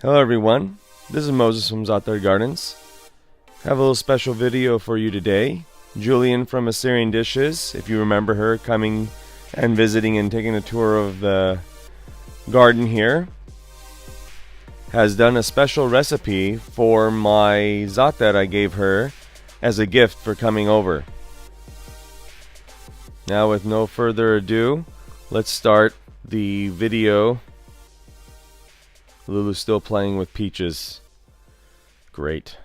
Hello everyone, this is Moses from Zaatar Gardens. I have a little special video for you today. Julian from Assyrian Dishes, if you remember her, coming and visiting and taking a tour of the garden here, has done a special recipe for my za'atar I gave her as a gift for coming over. Now with no further ado, let's start the video. Lulu's still playing with peaches. Great.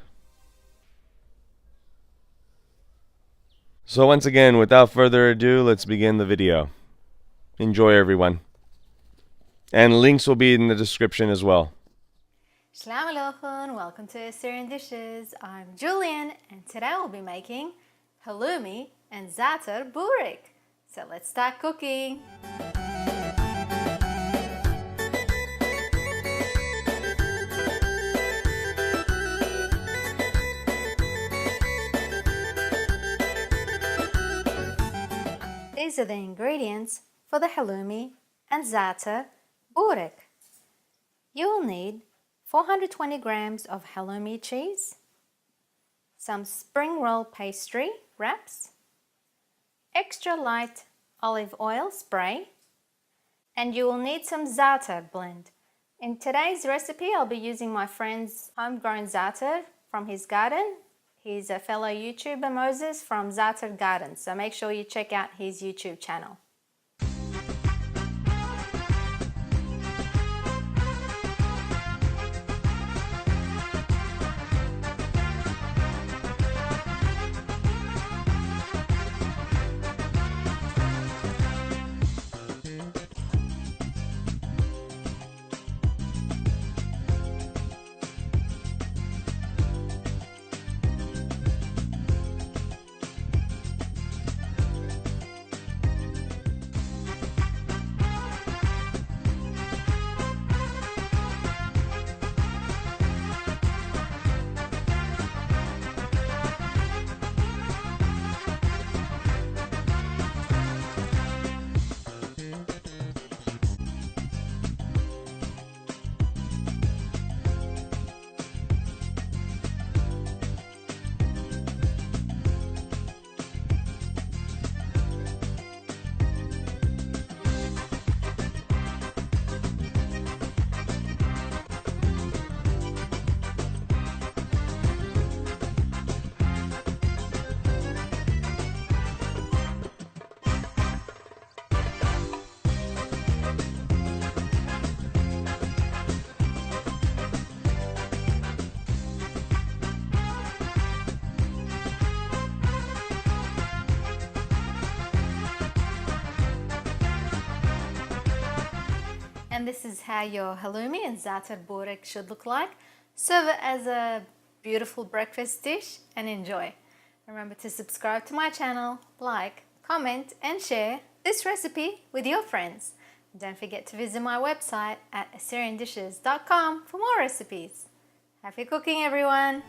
So once again, without further ado, let's begin the video. Enjoy everyone. And links will be in the description as well. Shalom Aleichem, welcome to Assyrian Dishes. I'm Julian and today we'll be making halloumi and za'atar bourek. So let's start cooking. These are the ingredients for the halloumi and za'atar bourek. You will need 420 grams of halloumi cheese, some spring roll pastry wraps, extra light olive oil spray, and you will need some za'atar blend. In today's recipe, I'll be using my friend's homegrown za'atar from his garden. He's a fellow YouTuber, Moses, from Zaatar Gardens, so make sure you check out his YouTube channel. And this is how your halloumi and za'atar bourek should look like. Serve it as a beautiful breakfast dish and enjoy. Remember to subscribe to my channel, like, comment and share this recipe with your friends. And don't forget to visit my website at AssyrianDishes.com for more recipes. Happy cooking everyone!